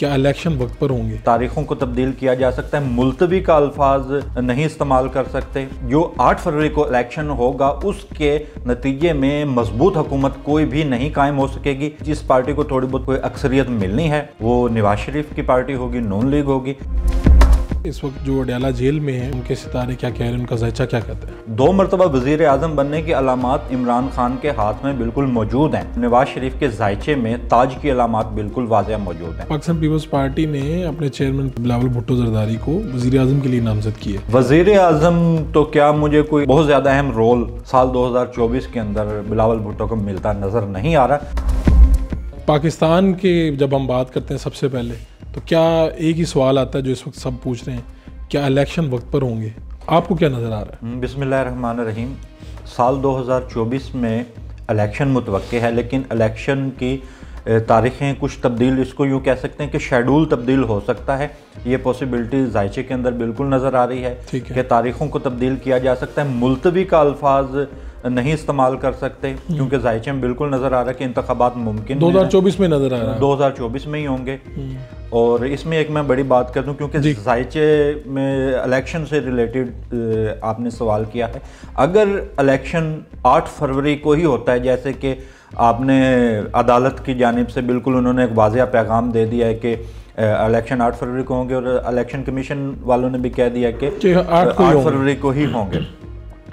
क्या इलेक्शन वक्त पर होंगे? तारीखों को तब्दील किया जा सकता है, मुलतवी का अल्फाज नहीं इस्तेमाल कर सकते। जो 8 फरवरी को इलेक्शन होगा उसके नतीजे में मजबूत हुकूमत कोई भी नहीं कायम हो सकेगी। जिस पार्टी को थोड़ी बहुत कोई अक्सरियत मिलनी है वो नवाज शरीफ की पार्टी होगी, नून लीग होगी। इस वक्त जो अडयाला जेल में है उनके सितारे क्या कह रहे हैं, उनका ज़ायचा क्या कहता है? 2 मरतबा वज़ीर आज़म बनने की अलामात इमरान खान के हाथ में बिल्कुल मौजूद हैं। नवाज शरीफ के जायचे में ताज की अलामात बिल्कुल वाज़ेह मौजूद हैं। पाकिस्तान पीपल्स पार्टी ने अपने चेयरमैन बिलावल भुट्टो जरदारी को वज़ीर आज़म के लिए नामजद किया। वज़ीर आज़म तो क्या, मुझे कोई बहुत ज़्यादा अहम रोल साल 2024 के अंदर बिलावल भुट्टो को मिलता नज़र नहीं आ रहा। पाकिस्तान के जब हम बात करते हैं सबसे पहले तो क्या एक ही सवाल आता है जो इस वक्त सब पूछ रहे हैं, क्या इलेक्शन वक्त पर होंगे? आपको क्या नज़र आ रहा है? बिस्मिल्लाहिर्रहमानिर्रहीम। साल 2024 में इलेक्शन मुतवक्के है, लेकिन इलेक्शन की तारीखें कुछ तब्दील, इसको यूँ कह सकते हैं कि शेड्यूल तब्दील हो सकता है। ये पॉसिबिलिटी जायचे के अंदर बिल्कुल नज़र आ रही है कि तारीखों को तब्दील किया जा सकता है। मुलतवी का अल्फाज नहीं इस्तेमाल कर सकते क्योंकि जायचे में बिल्कुल नज़र आ रहा है कि इंतखाबात मुमकिन 2024 में नज़र आ रहा है, 2024 में ही होंगे। और इसमें एक मैं बड़ी बात कर दूं, क्योंकि जायचे में इलेक्शन से रिलेटेड आपने सवाल किया है। अगर इलेक्शन 8 फरवरी को ही होता है, जैसे कि आपने अदालत की जानिब से बिल्कुल उन्होंने एक वाज़ेह पैगाम दे दिया है कि इलेक्शन 8 फरवरी को होंगे, और इलेक्शन कमीशन वालों ने भी कह दिया कि 8 फरवरी को ही होंगे।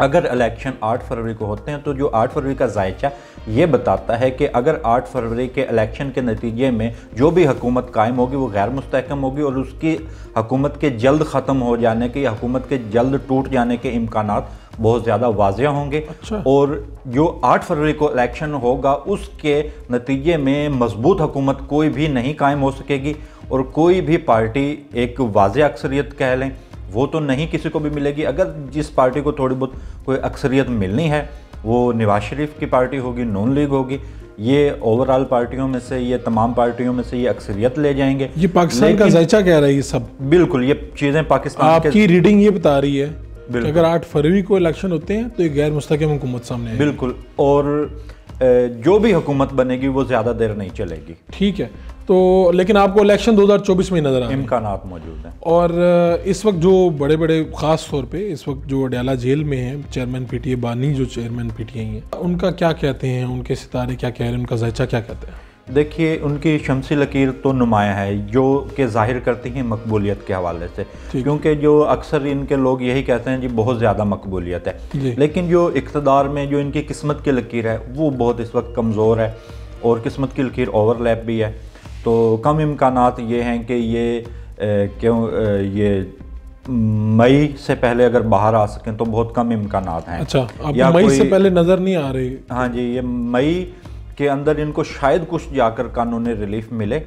अगर इलेक्शन 8 फरवरी को होते हैं तो जो 8 फरवरी का जायचा ये बताता है कि अगर 8 फरवरी के इलेक्शन के नतीजे में जो भी हुकूमत कायम होगी वो गैर मुस्तहकम होगी, और उसकी हुकूमत के जल्द ख़त्म हो जाने के या हुकूमत के जल्द टूट जाने के इम्कानात बहुत ज़्यादा वाज़ेह होंगे। अच्छा। और जो 8 फरवरी को इलेक्शन होगा उसके नतीजे में मजबूत हुकूमत कोई भी नहीं कायम हो सकेगी, और कोई भी पार्टी एक वाज़ेह अक्सरियत कह लें वो तो नहीं किसी को भी मिलेगी। अगर जिस पार्टी को थोड़ी बहुत कोई अक्सरियत मिलनी है वो नवाज शरीफ की पार्टी होगी, नून लीग होगी। ये ओवरऑल पार्टियों में से, ये तमाम पार्टियों में से ये अक्सरियत ले जाएंगे। ये पाकिस्तान का जायचा कह रहा है ये सब। बिल्कुल, ये चीज़ें पाकिस्तान आपकी रीडिंग ये बता रही है कि अगर 8 फरवरी को इलेक्शन होते हैं तो एक गैर मुस्तहकम हुकूमत सामने आएगी। बिल्कुल, और जो भी हुकूमत बनेगी वो ज़्यादा देर नहीं चलेगी। ठीक है, तो लेकिन आपको इलेक्शन 2024 में नजर आ रहे हैं, इम्कानात मौजूद हैं। और इस वक्त जो बड़े बड़े ख़ास तौर पे इस वक्त जो अडयाला जेल में है चेयरमैन पीटीआई बानी, जो चेयरमैन पीटीआई हैं, उनका क्या कहते हैं, उनके सितारे क्या कह रहे हैं, उनका जायचा क्या कहते हैं? देखिए, उनकी शमसी लकीर तो नुमाया है जो कि जाहिर करती हैं मकबूलियत के हवाले से, क्योंकि जो अक्सर इनके लोग यही कहते हैं जी बहुत ज़्यादा मकबूलियत है, लेकिन जो इक़्तिदार में जो इनकी किस्मत की लकीर है वो बहुत इस वक्त कमज़ोर है, और किस्मत की लकीर ओवरलैप भी है। तो कम इम्कानात ये हैं कि ये मई से पहले अगर बाहर आ सकें तो बहुत कम इम्कानात हैं। अच्छा, अब मई से पहले नज़र नहीं आ रही? हाँ जी, ये मई के अंदर इनको शायद कुछ जाकर कानूनी रिलीफ मिले,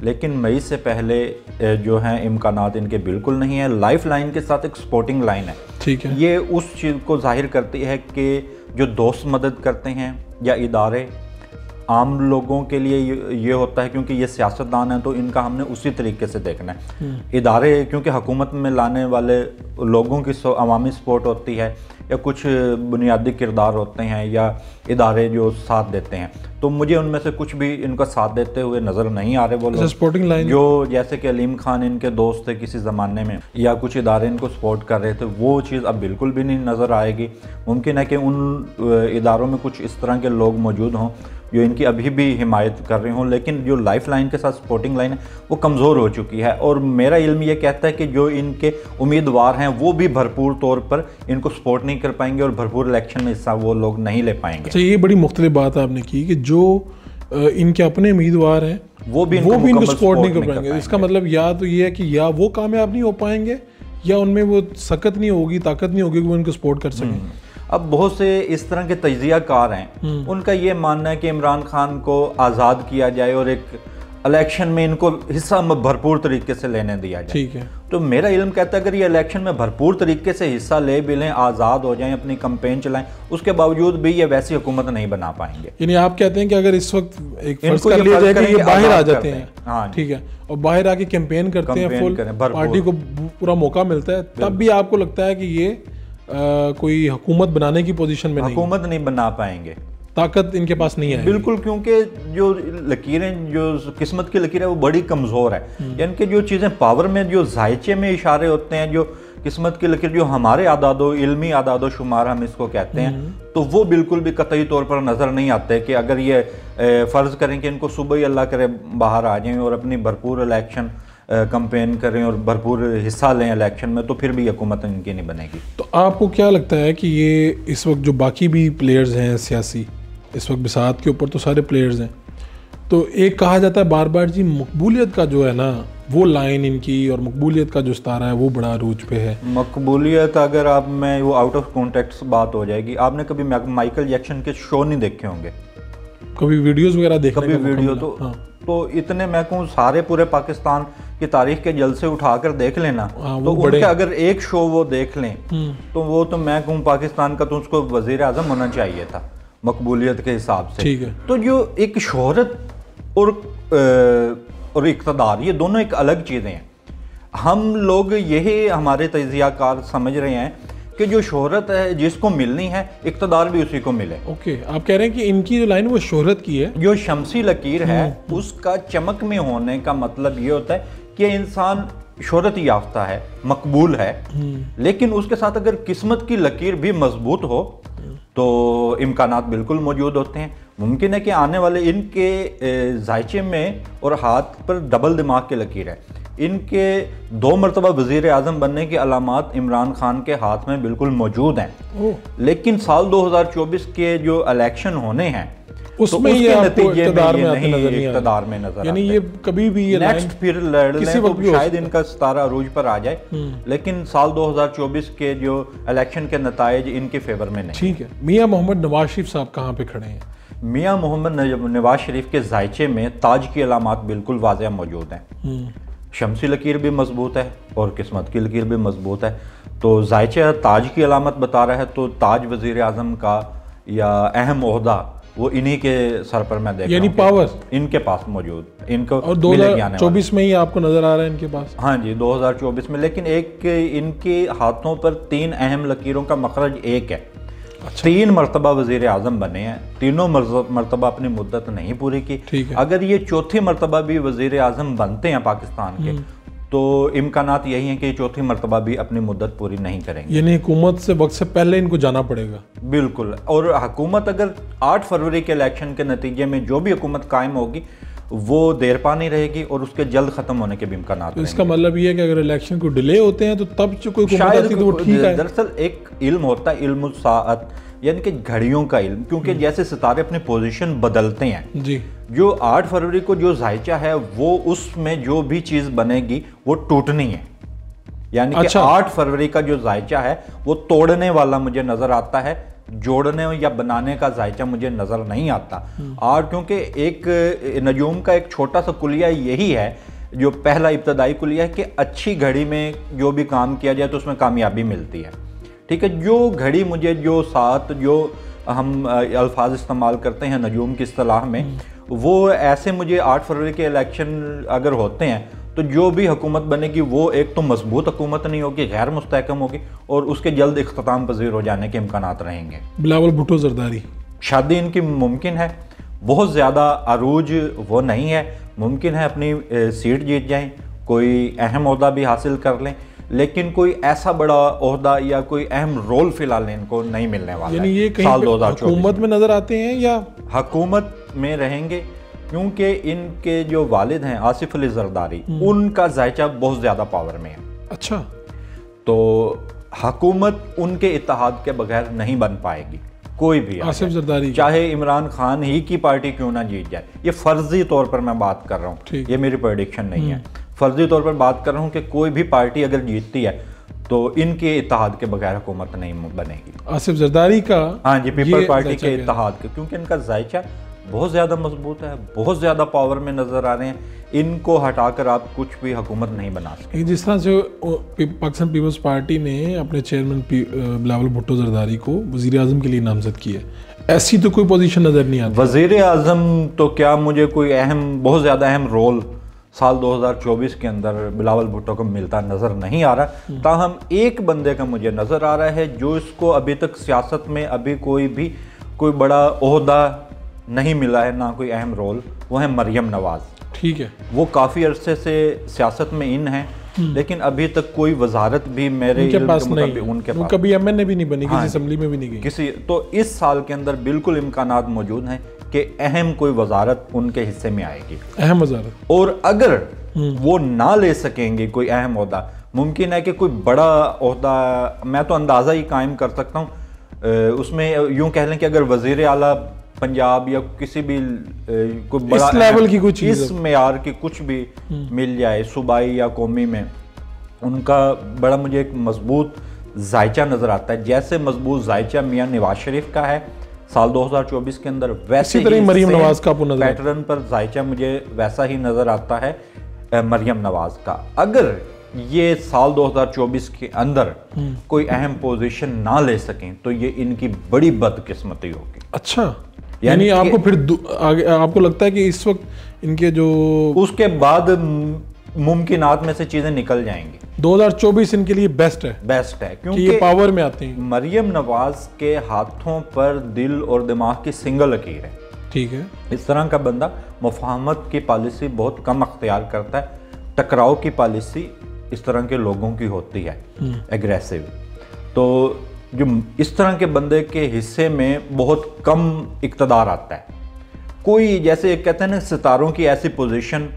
लेकिन मई से पहले जो हैं इम्कानात इनके बिल्कुल नहीं है। लाइफ लाइन के साथ एक सपोर्टिंग लाइन है। ठीक है, ये उस चीज़ को जाहिर करती है कि जो दोस्त मदद करते हैं या इदारे आम लोगों के लिए ये होता है, क्योंकि ये सियासतदान हैं तो इनका हमने उसी तरीके से देखना है। इदारे क्योंकि हुकूमत में लाने वाले लोगों की अवामी सपोर्ट होती है, या कुछ बुनियादी किरदार होते हैं, या इदारे जो साथ देते हैं, तो मुझे उनमें से कुछ भी इनका साथ देते हुए नज़र नहीं आ रहे वो लोग। सपोर्टिंग लाइन जो जैसे कि अलीम खान इनके दोस्त थे किसी ज़माने में, या कुछ इदारे इनको सपोर्ट कर रहे थे, वो चीज़ अब बिल्कुल भी नहीं नज़र आएगी। मुमकिन है कि उन इदारों में कुछ इस तरह के लोग मौजूद हों जो इनकी अभी भी हिमायत कर रहे हों, लेकिन जो लाइफ लाइन के साथ सपोर्टिंग लाइन है वो कमज़ोर हो चुकी है। और मेरा इल्म ये कहता है कि जो इनके उम्मीदवार हैं वो भी भरपूर तौर पर इनको सपोर्ट नहीं कर पाएंगे, और भरपूर इलेक्शन में हिस्सा वो लोग नहीं ले पाएंगे। अच्छा, ये बड़ी मुख्तलिफ बात आपने की कि जो इनके अपने उम्मीदवार हैं वो भी इनको सपोर्ट नहीं कर पाएंगे। इसका मतलब या तो ये है कि या वो कामयाब नहीं हो पाएंगे, या उनमें वो सकत नहीं होगी, ताकत नहीं होगी कि वो इनको सपोर्ट कर सकें। अब बहुत से इस तरह के तजियाकार हैं, उनका ये मानना है कि इमरान खान को आज़ाद किया जाए और एक इलेक्शन में इनको हिस्सा भरपूर तरीके से लेने दिया जाए। ठीक है, तो मेरा इल्म कहता है अगर ये इलेक्शन में भरपूर तरीके से हिस्सा ले भी लें, आज़ाद हो जाएं, अपनी कैंपेन चलाएं, उसके बावजूद भी ये वैसी हुकूमत नहीं बना पाएंगे। यानी आप कहते हैं कि अगर इस वक्त एक फर्ज कर लिया जाए कि ये बाहर आ जाते हैं, हाँ ठीक है, और बाहर आके कैंपेन करते हैं, फुल पार्टी को पूरा मौका मिलता है, तब भी आपको लगता है कि ये कोई हुकूमत बनाने की पोजीशन में हुकूमत नहीं बना पाएंगे, ताकत इनके पास नहीं है। बिल्कुल, क्योंकि जो लकीरें, जो किस्मत की लकीर है वो बड़ी कमज़ोर है। यानी कि जो चीज़ें पावर में, जो जायचे में इशारे होते हैं, जो किस्मत की लकीर, जो हमारे आदादो इल्मी आदादो शुमार हम इसको कहते हैं, तो वो बिल्कुल भी कतई तौर पर नज़र नहीं आते कि अगर ये फ़र्ज़ करें कि इनको सुबह ही अल्लाह करे बाहर आ जाएं और अपनी भरपूर इलेक्शन कंपेन करें और भरपूर हिस्सा लें इलेक्शन में, तो फिर भी हुकूमत इनकी नहीं बनेगी। तो आपको क्या लगता है कि ये इस वक्त जो बाकी भी प्लेयर्स हैं सियासी, इस वक्त बिसात के ऊपर तो सारे प्लेयर्स हैं, तो एक कहा जाता है बार बार जी मकबूलियत का जो है ना वो लाइन इनकी, और मकबूलियत का जो सितारा है वो बड़ा अरूज पे है। मकबूलियत, अगर आप, मैं वो आउट ऑफ कॉन्टेक्स्ट बात हो जाएगी। आपने कभी माइकल जैक्सन के शो नहीं देखे होंगे? कभी वीडियोस वगैरह देखने कभी वीडियो तो इतने, मैं कहूँ सारे पूरे पाकिस्तान की तारीख के जलसे उठाकर देख लेना, तो उनके अगर एक शो वो देख लें तो वो, तो मैं कहूँ पाकिस्तान का तो उसको वजीर आज़म होना चाहिए था मकबूलियत के हिसाब से। ठीक है। तो जो एक शोहरत और इक़्तिदार, ये दोनों एक अलग चीज़ें हैं। हम लोग यही हमारे तजियाकार समझ रहे हैं कि जो शोहरत है जिसको मिलनी है, इक़्तिदार भी उसी को मिले। ओके, आप कह रहे हैं कि इनकी जो लाइन वो शोहरत की है। जो शमसी लकीर है उसका चमक में होने का मतलब ये होता है कि इंसान शोहरत याफ्ता है, मकबूल है, लेकिन उसके साथ अगर किस्मत की लकीर भी मजबूत हो तो इम्कानात बिल्कुल मौजूद होते हैं। मुमकिन है कि आने वाले इनके जायचे में और हाथ पर डबल दिमाग की लकीर है। इनके 2 मरतबा वज़ीर आज़म बनने की अलामात इमरान खान के हाथ में बिल्कुल मौजूद हैं, लेकिन साल 2024 के जो इलेक्शन होने हैं उसमें ये नतीजे इक़्तिदार में नजर, यानी ये कभी भी ये नेक्स्ट फिर लड़ लें तो शायद इनका सितारा अरूज पर आ जाए, लेकिन साल 2024 के जो इलेक्शन के नताइज इनके फेवर में नहीं। ठीक है। मियां मोहम्मद नवाज शरीफ साहब कहाँ पे खड़े हैं? मियां मोहम्मद नवाज शरीफ के जायचे में ताज की अलामात बिल्कुल वाज़ेह मौजूद हैं। शमसी लकीर भी मजबूत है और किस्मत की लकीर भी मजबूत है। तो जायचा ताज की अलामत बता रहा है, तो ताज वज़ीर आज़म का या अहम ओहदा वो इन्हीं के सर पर मैं देख, यानी पावर इनके पास मौजूद, इनको। और 2024 में ही आपको नजर आ रहा है इनके पास? हाँ जी, 2024 में। लेकिन एक इनके हाथों पर 3 अहम लकीरों का मखरज एक है। अच्छा। 3 मरतबा वज़ीर आज़म बने हैं, तीनों मरतबा अपनी मुद्दत नहीं पूरी की। अगर ये चौथी मरतबा भी वज़ीर आज़म बनते हैं पाकिस्तान के, तो इम्कानात यही हैं कि चौथी मरतबा भी अपनी मुद्दत पूरी नहीं करेंगे। यानी हुकूमत से वक्त से पहले इनको जाना पड़ेगा। बिल्कुल। और हुकूमत अगर 8 फरवरी के इलेक्शन के नतीजे में जो भी हुकूमत कायम होगी वो देर पा नहीं रहेगी और उसके जल्द खत्म होने के भी इम्कानात। तो इसका मतलब ये है कि अगर इलेक्शन को डिले होते हैं तो तब जो कोई शायद तो ठीक है। दरअसल एक इल्म होता है, इल्म साअत, यानी कि घड़ियों का इल्म, क्योंकि जैसे सितारे अपनी पोजीशन बदलते हैं जी। जो 8 फरवरी को जो जायचा है वो उसमें जो भी चीज़ बनेगी वो टूटनी है, यानी कि 8 फरवरी का जो जायचा है वो तोड़ने वाला मुझे नज़र आता है, जोड़ने या बनाने का जायचा मुझे नज़र नहीं आता। और क्योंकि एक नजूम का एक छोटा सा कुलिया यही है, जो पहला इब्तदाई कुलिया है कि अच्छी घड़ी में जो भी काम किया जाए तो उसमें कामयाबी मिलती है। ठीक है। जो घड़ी मुझे, जो साथ जो हम अल्फाज इस्तेमाल करते हैं नजूम की इस्तिलाह में, वो ऐसे मुझे 8 फरवरी के इलेक्शन अगर होते हैं तो जो भी हुकूमत बनेगी वो एक तो मजबूत हुकूमत नहीं होगी, गैर मुस्तहकम होगी और उसके जल्द इख्तिताम पजीर हो जाने के इम्कानात रहेंगे। बिलावल भुट्टो जरदारी शादी इनकी मुमकिन है, बहुत ज़्यादा अरूज वो नहीं है, मुमकिन है अपनी सीट जीत जाएं, कोई अहम ओहदा भी हासिल कर लें, लेकिन कोई ऐसा बड़ा ओहदा या कोई अहम रोल फिलहाल इनको नहीं मिलने वाला। यानी ये कहीं साल 2024 हुकूमत में नजर आते हैं या हुकूमत में रहेंगे, क्योंकि इनके जो वालिद हैं आसिफ अली जरदारी, उनका जायचा बहुत ज़्यादा पावर में है। अच्छा। तो हुकूमत उनके इत्तेहाद के बगैर नहीं बन पाएगी, कोई भी आसिफ जरदारी, चाहे इमरान खान ही की पार्टी क्यों ना जीत जाए। ये फर्जी तौर पर मैं बात कर रहा हूँ, ये मेरी प्रेडिक्शन नहीं है, फर्जी तौर पर बात कर रहा हूँ कि कोई भी पार्टी अगर जीतती है तो इनके इत्तेहाद के बगैर हुकूमत नहीं बनेगी। आसिफ जरदारी का, हाँ जी, पीपल पार्टी के इत्तेहाद के, क्योंकि इनका जायचा बहुत ज़्यादा मजबूत है, बहुत ज़्यादा पावर में नज़र आ रहे हैं, इनको हटाकर आप कुछ भी हुकूमत नहीं बना सकते। जिस तरह से पाकिस्तान पीपल्स पार्टी ने अपने चेयरमैन बिलावल भुट्टो जरदारी को वज़ीर आज़म के लिए नामजद किया, ऐसी तो कोई पोजीशन नज़र नहीं आती। वज़ीर आज़म तो क्या, मुझे कोई बहुत ज़्यादा अहम रोल साल 2024 के अंदर बिलावल भुट्टो को मिलता नज़र नहीं आ रहा। ताहम एक बंदे का मुझे नज़र आ रहा है जो इसको अभी तक सियासत में अभी कोई भी कोई बड़ा ओहदा नहीं मिला है, ना कोई अहम रोल, वो है मरियम नवाज। ठीक है, वो काफ़ी अरसे से सियासत में इन है, लेकिन अभी तक कोई वजारत भी मेरे उनके पास नहीं, उनके पास कभी एमएनए भी नहीं बनी, किसी असेंबली में भी नहीं गई किसी। तो इस साल के अंदर बिल्कुल इम्कानात मौजूद हैं कि अहम कोई वजारत उनके हिस्से में आएगी, अहम वजारत। और अगर वो ना ले सकेंगे कोई अहम ओहदा, मुमकिन है कि कोई बड़ा ओहदा, मैं तो अंदाज़ा ही कायम कर सकता हूँ उसमें, यूँ कह लें कि अगर वज़ीर आला पंजाब या किसी भी कोई बड़ा इस लेवल की कुछ चीज़, इस मेयार की कुछ भी मिल जाए सूबाई या कौमी में, उनका बड़ा मुझे एक मजबूत जायचा नज़र आता है। जैसे मजबूत जायचा मियाँ नवाज शरीफ का है साल 2024 के अंदर, वैसे ही मरियम नवाज का पैटर्न पर जायचा मुझे वैसा ही नज़र आता है मरियम नवाज का। अगर ये साल 2024 के अंदर कोई अहम पोजीशन ना ले सकें तो ये इनकी बड़ी बदकिस्मती होगी। अच्छा, यानी आपको फिर आगे आपको लगता है कि इस वक्त इनके जो उसके बाद मुमकिनात में से चीजें निकल जाएंगी। 2024 इनके लिए बेस्ट है क्योंकि ये पावर में आते हैं। मरियम नवाज के हाथों पर दिल और दिमाग की सिंगल लकीर है। ठीक है, इस तरह का बंदा मुफाहमत की पॉलिसी बहुत कम अख्तियार करता है, टकराव की पॉलिसी इस तरह के लोगों की होती है, एग्रेसिव। तो जो इस तरह के बंदे के हिस्से में बहुत कम इक़्तिदार आता है। कोई जैसे कहते हैं ना, सितारों की ऐसी पोजीशन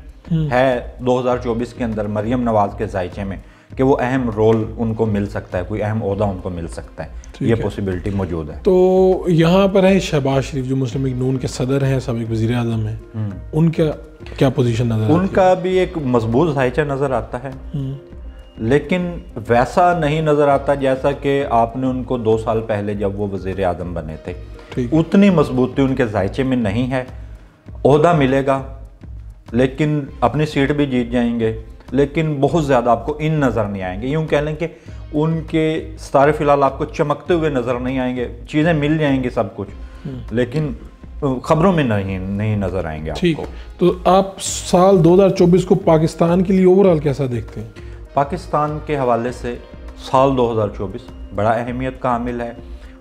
है 2024 के अंदर मरियम नवाज के जायचे में कि वो अहम रोल उनको मिल सकता है, कोई अहम ओहदा उनको मिल सकता है, ये पॉसिबिलिटी मौजूद है। तो यहाँ पर है शहबाज शरीफ जो मुस्लिम लीग नून के सदर हैं, साबिक़ वज़ीर आज़म हैं, उनका क्या पोजीशन नजर आती है? उनका भी एक मजबूत जायचा नज़र आता है, लेकिन वैसा नहीं नज़र आता जैसा कि आपने उनको 2 साल पहले जब वो वज़ीर आज़म बने थे। उतनी मजबूती उनके जायचे में नहीं है। ओहदा मिलेगा, लेकिन अपनी सीट भी जीत जाएंगे, लेकिन बहुत ज़्यादा आपको इन नज़र नहीं आएंगे। यूँ कह लें कि उनके सितारे फ़िलहाल आपको चमकते हुए नज़र नहीं आएंगे। चीज़ें मिल जाएंगी सब कुछ, लेकिन खबरों में नहीं नज़र आएंगे आपको। ठीक, तो आप साल 2024 को पाकिस्तान के लिए ओवरऑल कैसा देखते हैं? पाकिस्तान के हवाले से साल 2024 बड़ा अहमियत का हामिल है,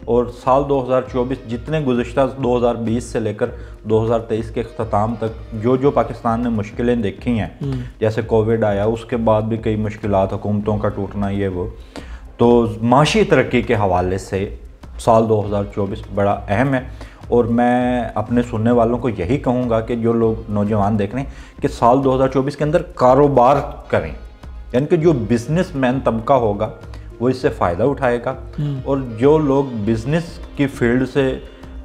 और साल 2024 जितने गुज़िश्ता 2020 से लेकर 2023 के अख्ताम तक जो पाकिस्तान ने मुश्किलें देखी हैं, जैसे कोविड आया, उसके बाद भी कई मुश्किलात, हुकूमतों का टूटना, ये वो, तो माशी तरक्की के हवाले से साल 2024 बड़ा अहम है। और मैं अपने सुनने वालों को यही कहूँगा कि जो लोग नौजवान देख रहे हैं कि साल 2024 के अंदर कारोबार करें, यानी कि जो बिजनेसमैन तबका होगा वो इससे फ़ायदा उठाएगा, और जो लोग बिज़नेस की फील्ड से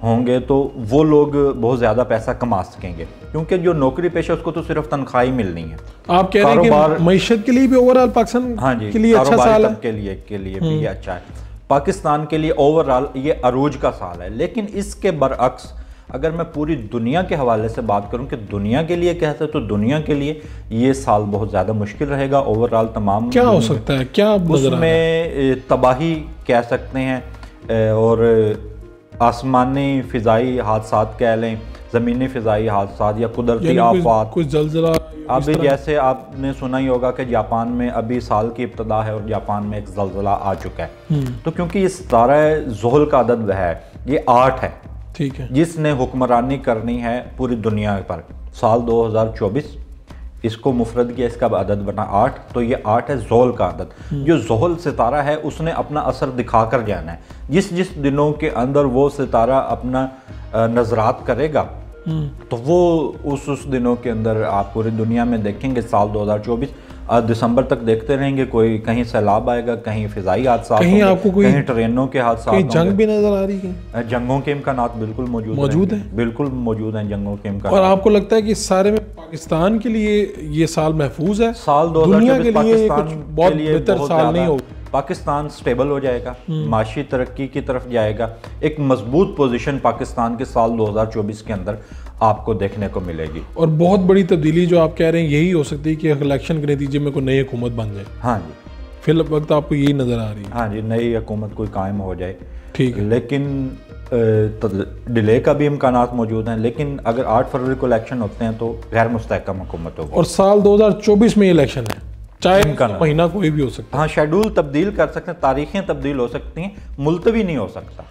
होंगे तो वो लोग बहुत ज़्यादा पैसा कमा सकेंगे, क्योंकि जो नौकरी पेशा उसको तो सिर्फ तनख्वाह ही मिलनी है। आप कह रहे हैं कि मईशत के लिए भी ओवरऑल पाकिस्तान के लिए अच्छा साल है, के लिए भी ये अच्छा है। पाकिस्तान के लिए ओवरऑल ये अरूज का साल है। लेकिन इसके बरअक्स अगर मैं पूरी दुनिया के हवाले से बात करूं कि दुनिया के लिए क्या है, तो दुनिया के लिए ये साल बहुत ज़्यादा मुश्किल रहेगा। ओवरऑल तमाम क्या हो सकता है, क्या उसमें तबाही कह सकते हैं, और आसमानी फ़िज़ाई हादसात कह लें, ज़मीनी फ़िज़ाई हादसात या कुदरती आफात, कुछ जलज़ला। अभी जैसे आपने सुना ही होगा कि जापान में अभी साल की इब्तदा है और जापान में एक ज़लज़ला आ चुका है। तो क्योंकि ये सितारा ज़ुहल का अदद है, ये 8 है, ठीक है, जिसने हुक्मरानी करनी है पूरी दुनिया पर। साल 2024 इसको मुफरद किया, इसका अदद बना 8, तो ये 8 है ज़ुहल का अदद। जो ज़ुहल सितारा है उसने अपना असर दिखा कर जाना है। जिस दिनों के अंदर वो सितारा अपना नजरात करेगा, तो वो उस दिनों के अंदर आप पूरी दुनिया में देखेंगे। साल 2024 दिसंबर तक देखते रहेंगे, कोई कहीं सैलाब आएगा, कहीं फिजाई हादसा, कहीं ट्रेनों के हादसा, जंग भी नजर आ रही है। जंगों के इम्कानात बिल्कुल मौजूद हैं, बिल्कुल मौजूद हैं जंगों के इम्कानात। और आपको लगता है कि सारे में पाकिस्तान के लिए ये साल महफूज है? साल 2024 पाकिस्तान बहुत बेहतर साल नहीं होगा। पाकिस्तान स्टेबल हो जाएगा, माशी तरक्की की तरफ जाएगा। एक मजबूत पोजीशन पाकिस्तान के साल 2024 के अंदर आपको देखने को मिलेगी। और बहुत बड़ी तब्दीली जो आप कह रहे हैं यही हो सकती है कि इलेक्शन के नतीजे में कोई नई हुकूमत बन जाए। हाँ जी, फिल वक्त आपको यही नज़र आ रही है। हाँ जी, नई हुकूमत कोई कायम हो जाए, ठीक है। लेकिन डिले का भी इम्कानात मौजूद हैं। लेकिन अगर 8 फरवरी को इलेक्शन होते हैं तो गैर मुस्तहकम हुकूमत होगी। और साल 2024 में इलेक्शन है, चाहे महीना कोई भी हो सकता है। हाँ, शेड्यूल तब्दील कर सकते हैं, तारीखें तब्दील हो सकती हैं, मुलतवी नहीं हो सकता।